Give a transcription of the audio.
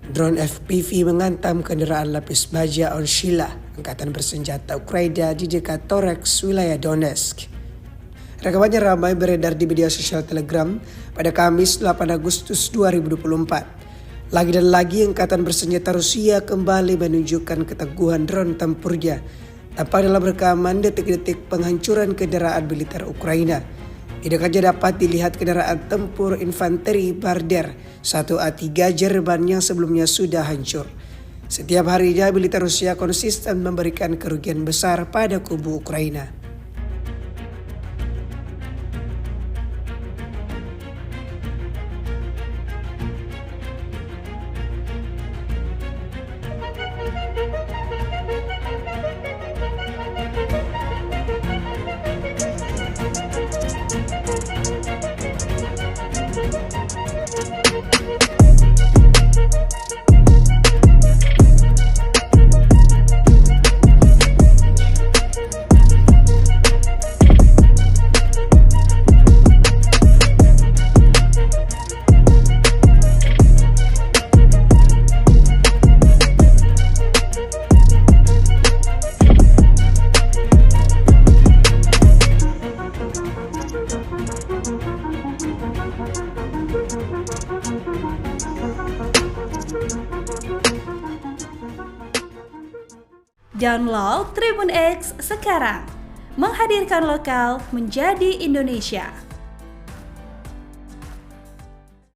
Drone FPV menghantam kendaraan lapis baja Orshila, angkatan bersenjata Ukraina di dekat Torex, wilayah Donetsk. Rekamannya ramai beredar di media sosial Telegram pada Kamis 8 Agustus 2024. Lagi dan lagi angkatan bersenjata Rusia kembali menunjukkan keteguhan drone tempurnya. Tampak dalam rekaman detik-detik penghancuran kendaraan militer Ukraina. Di dekatnya dapat dilihat kendaraan tempur infanteri Barder 1A3 Jerman yang sebelumnya sudah hancur. Setiap harinya militer Rusia konsisten memberikan kerugian besar pada kubu Ukraina. Download Tribun X sekarang, menghadirkan lokal menjadi Indonesia.